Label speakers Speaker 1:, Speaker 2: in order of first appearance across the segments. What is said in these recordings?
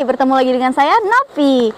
Speaker 1: Hai, bertemu lagi dengan saya Novi.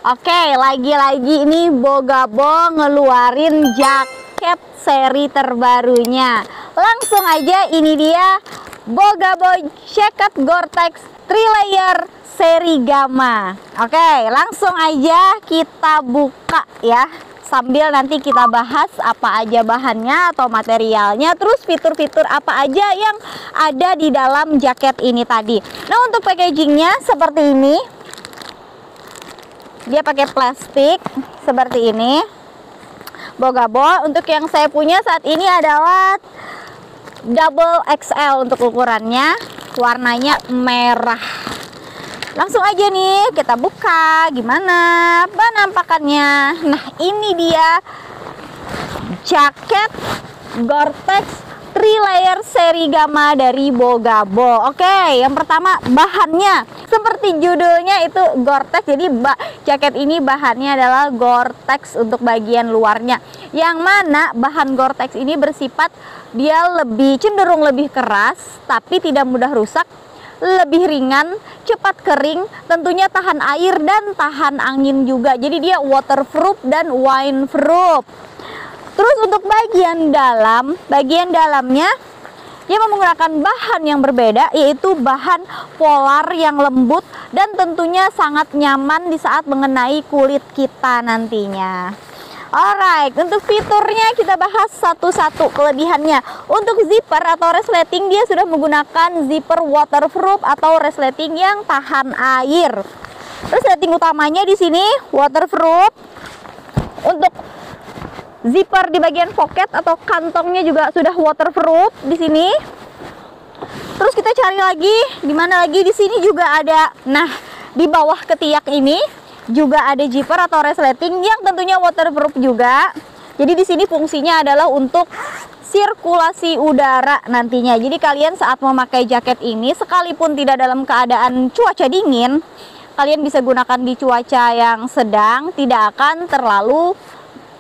Speaker 1: Oke, lagi-lagi ini Bogabo ngeluarin jaket seri terbarunya. Langsung aja, ini dia Bogabo Jacket Gore-Tex 3 layer seri Gamma. Oke, langsung aja kita buka ya. Sambil nanti kita bahas apa aja bahannya atau materialnya, terus fitur-fitur apa aja yang ada di dalam jaket ini tadi. Nah, untuk packagingnya seperti ini. Dia pakai plastik seperti ini. Bogabo, untuk yang saya punya saat ini adalah double XL untuk ukurannya. Warnanya merah. Langsung aja nih kita buka, gimana penampakannya. Nah, ini dia jaket Gore-Tex 3 layer seri Gamma dari Bogabo. Oke, yang pertama bahannya seperti judulnya itu Gore-Tex. Jadi jaket ini bahannya adalah Gore-Tex untuk bagian luarnya. Yang mana bahan Gore-Tex ini bersifat dia cenderung lebih keras, tapi tidak mudah rusak, lebih ringan, cepat kering, tentunya tahan air dan tahan angin juga. Jadi dia waterproof dan windproof. Terus untuk bagian dalamnya dia menggunakan bahan yang berbeda, yaitu bahan polar yang lembut dan tentunya sangat nyaman di saat mengenai kulit kita nantinya. Alright, untuk fiturnya kita bahas satu-satu kelebihannya. Untuk zipper atau resleting, dia sudah menggunakan zipper waterproof atau resleting yang tahan air. Resleting utamanya di sini waterproof. Untuk zipper di bagian pocket atau kantongnya juga sudah waterproof di sini. Terus kita cari lagi, di mana lagi? Di sini juga ada. Nah, di bawah ketiak ini juga ada zipper atau resleting yang tentunya waterproof juga. Jadi di sini fungsinya adalah untuk sirkulasi udara nantinya. Jadi kalian saat memakai jaket ini, sekalipun tidak dalam keadaan cuaca dingin, kalian bisa gunakan di cuaca yang sedang, tidak akan terlalu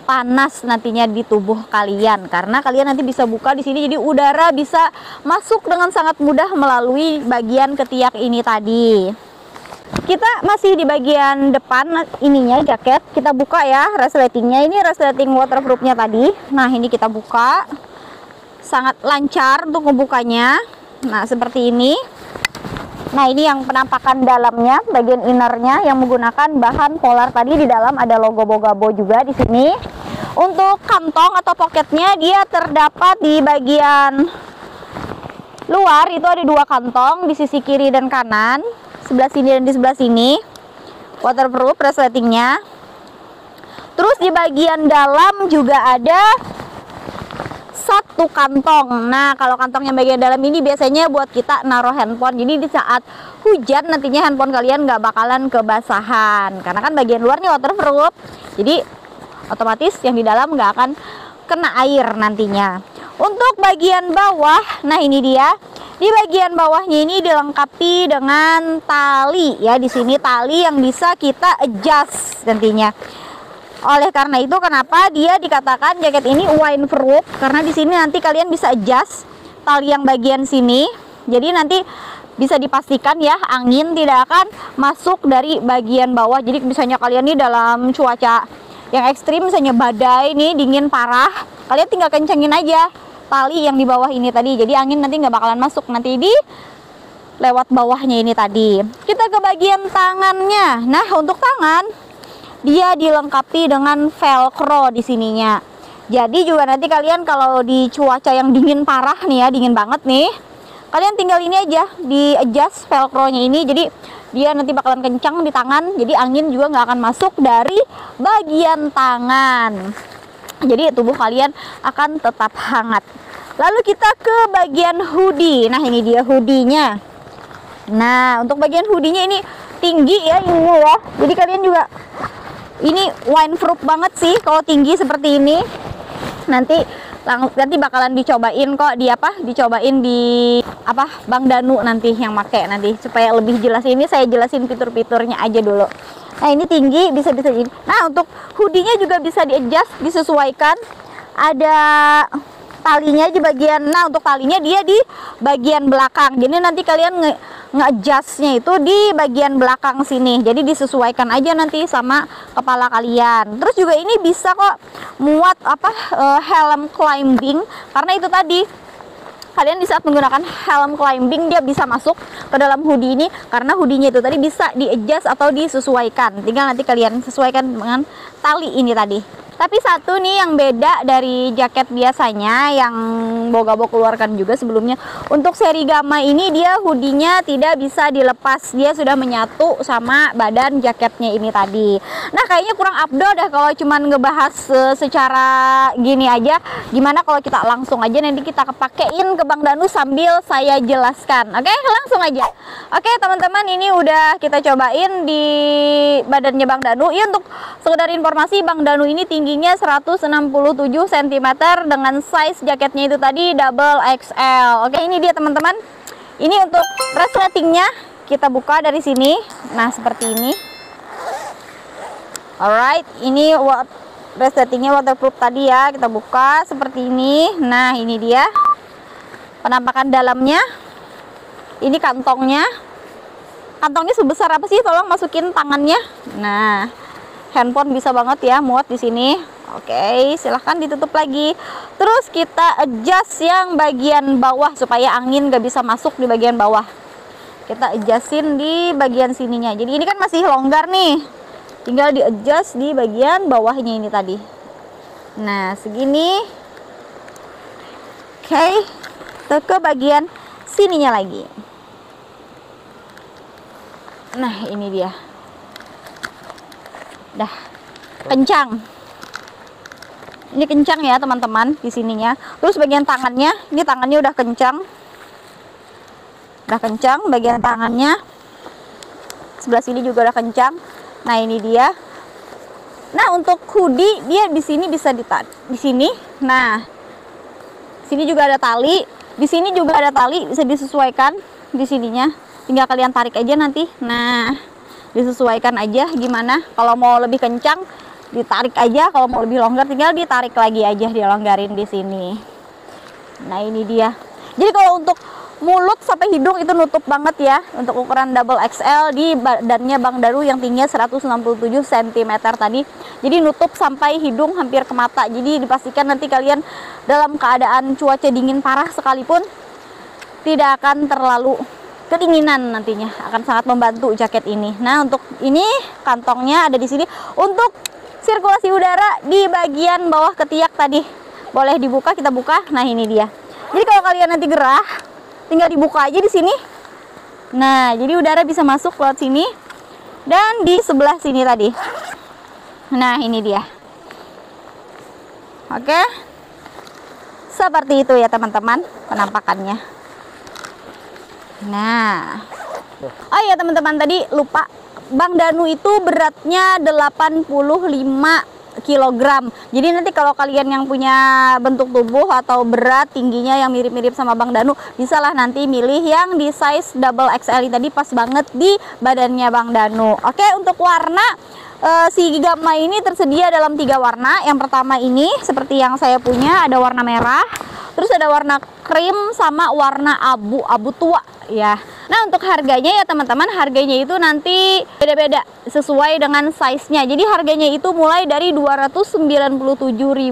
Speaker 1: panas nantinya di tubuh kalian, karena kalian nanti bisa buka di sini, jadi udara bisa masuk dengan sangat mudah melalui bagian ketiak ini tadi. Kita masih di bagian depan ininya jaket, kita buka ya resletingnya. Ini resleting waterproofnya tadi. Nah, ini kita buka, sangat lancar untuk membukanya. Nah, seperti ini. Nah, ini yang penampakan dalamnya, bagian innernya yang menggunakan bahan polar tadi. Di dalam ada logo Bogabo juga di sini. Untuk kantong atau poketnya dia terdapat di bagian luar, itu ada 2 kantong di sisi kiri dan kanan. Sebelah sini dan di sebelah sini waterproof resletingnya. Terus di bagian dalam juga ada 1 kantong. Nah, kalau kantong yang bagian dalam ini biasanya buat kita naruh handphone. Jadi di saat hujan nantinya handphone kalian nggak bakalan kebasahan, karena kan bagian luarnya waterproof. Jadi otomatis yang di dalam nggak akan kena air nantinya. Untuk bagian bawah, nah ini dia. Di bagian bawahnya ini dilengkapi dengan tali ya. Di sini tali yang bisa kita adjust nantinya. Oleh karena itu kenapa dia dikatakan jaket ini windproof, karena di sini nanti kalian bisa adjust tali yang bagian sini. Jadi nanti bisa dipastikan ya angin tidak akan masuk dari bagian bawah. Jadi misalnya kalian nih dalam cuaca yang ekstrim, misalnya badai nih, dingin parah, kalian tinggal kencengin aja tali yang di bawah ini tadi, jadi angin nanti nggak bakalan masuk nanti di lewat bawahnya ini tadi. Kita ke bagian tangannya. Nah, untuk tangan dia dilengkapi dengan velcro di sininya. Jadi juga nanti kalian kalau di cuaca yang dingin parah nih ya, dingin banget nih, kalian tinggal ini aja di adjust velcro-nya ini, jadi dia nanti bakalan kencang di tangan, jadi angin juga nggak akan masuk dari bagian tangan. Jadi tubuh kalian akan tetap hangat. Lalu kita ke bagian hoodie. Nah, ini dia hoodie-nya. Nah, untuk bagian hoodie-nya ini tinggi ya ininya ya. Jadi kalian juga ini windproof banget sih kalau tinggi seperti ini. Nanti bakalan dicobain kok dicobain di Bang Danu nanti yang make nanti supaya lebih jelas. Ini saya jelasin fitur-fiturnya aja dulu. Nah, ini tinggi bisa ini. Nah, untuk hoodie-nya juga bisa di-adjust, disesuaikan. Ada talinya di bagian, nah untuk talinya dia di bagian belakang. Jadi nanti kalian nge-adjustnya itu di bagian belakang sini. Jadi disesuaikan aja nanti sama kepala kalian. Terus juga ini bisa kok muat helm climbing, karena itu tadi kalian di saat menggunakan helm climbing dia bisa masuk ke dalam hoodie ini, karena hoodie-nya itu tadi bisa di-adjust atau disesuaikan. Tinggal nanti kalian sesuaikan dengan tali ini tadi. Tapi satu nih yang beda dari jaket biasanya yang Bogabo keluarkan juga sebelumnya. Untuk seri Gamma ini dia hoodie-nya tidak bisa dilepas. Dia sudah menyatu sama badan jaketnya ini tadi. Nah kayaknya kurang afdol dah kalau cuman ngebahas secara gini aja. Gimana kalau kita langsung aja nanti kita kepakein ke Bang Danu sambil saya jelaskan. Oke, langsung aja. Oke teman-teman, ini udah kita cobain di badannya Bang Danu. Ya untuk sekedar informasi, Bang Danu ini tingginya 167 cm dengan size jaketnya itu tadi double XL. Oke, ini dia teman-teman. Ini untuk resletingnya kita buka dari sini. Nah, seperti ini. Alright, ini resletingnya waterproof tadi ya. Kita buka seperti ini. Nah, ini dia penampakan dalamnya. Ini kantongnya. Kantongnya sebesar apa sih? Tolong masukin tangannya. Nah, handphone bisa banget ya muat di sini. Oke, silahkan ditutup lagi. Terus kita adjust yang bagian bawah supaya angin gak bisa masuk di bagian bawah. Kita adjustin di bagian sininya. Jadi ini kan masih longgar nih. Tinggal di adjust di bagian bawahnya ini tadi. Nah, segini. Oke, kita ke bagian sininya lagi. Nah, ini dia. Dah kencang, ini kencang ya teman-teman di sininya. Terus bagian tangannya, ini tangannya udah kencang, bagian tangannya sebelah sini juga udah kencang. Nah ini dia. Nah untuk hoodie dia di sini bisa ditarik di sini. Nah sini juga ada tali, di sini juga ada tali, bisa disesuaikan di sininya. Tinggal kalian tarik aja nanti. Nah disesuaikan aja gimana, kalau mau lebih kencang ditarik aja, kalau mau lebih longgar tinggal ditarik lagi aja, dilonggarin di sini. Nah ini dia. Jadi kalau untuk mulut sampai hidung itu nutup banget ya untuk ukuran double XL di badannya Bang Danu yang tingginya 167 cm tadi. Jadi nutup sampai hidung hampir ke mata. Jadi dipastikan nanti kalian dalam keadaan cuaca dingin parah sekalipun tidak akan terlalu kedinginan, nantinya akan sangat membantu jaket ini. Nah untuk ini kantongnya ada di sini untuk sirkulasi udara di bagian bawah ketiak tadi. Boleh dibuka, kita buka. Nah ini dia. Jadi kalau kalian nanti gerah tinggal dibuka aja di sini. Nah jadi udara bisa masuk lewat sini dan di sebelah sini tadi. Nah ini dia. Oke, seperti itu ya teman-teman penampakannya. Nah, oh ya teman-teman, tadi lupa, Bang Danu itu beratnya 85 kg. Jadi nanti kalau kalian yang punya bentuk tubuh atau berat tingginya yang mirip-mirip sama Bang Danu, bisalah nanti milih yang di size double XL ini tadi, pas banget di badannya Bang Danu. Oke, untuk warna si Gamma ini tersedia dalam 3 warna. Yang pertama ini seperti yang saya punya, ada warna merah, terus ada warna krim sama warna abu-abu tua ya. Nah untuk harganya ya teman-teman, harganya itu nanti beda-beda sesuai dengan size-nya. Jadi harganya itu mulai dari Rp297.999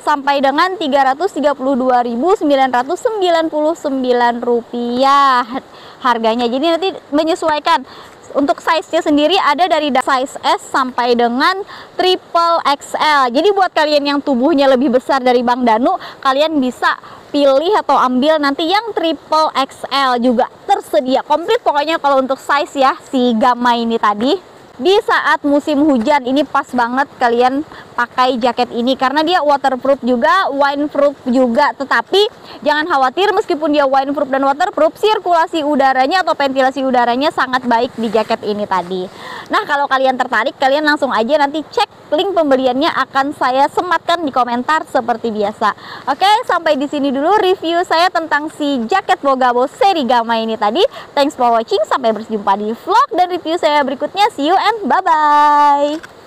Speaker 1: sampai dengan Rp332.999 harganya. Jadi nanti menyesuaikan. Untuk size-nya sendiri ada dari size S sampai dengan triple XL. Jadi buat kalian yang tubuhnya lebih besar dari Bang Danu, kalian bisa pilih atau ambil nanti yang triple XL juga tersedia komplit pokoknya kalau untuk size ya si Gamma ini tadi. Di saat musim hujan ini pas banget kalian pakai jaket ini karena dia waterproof juga, wineproof juga. Tetapi jangan khawatir, meskipun dia wineproof dan waterproof, sirkulasi udaranya atau ventilasi udaranya sangat baik di jaket ini tadi. Nah kalau kalian tertarik, kalian langsung aja nanti cek link pembeliannya, akan saya sematkan di komentar seperti biasa. Oke, sampai di sini dulu review saya tentang si jaket Bogabo seri Gamma ini tadi. Thanks for watching, sampai berjumpa di vlog dan review saya berikutnya. See you and bye-bye.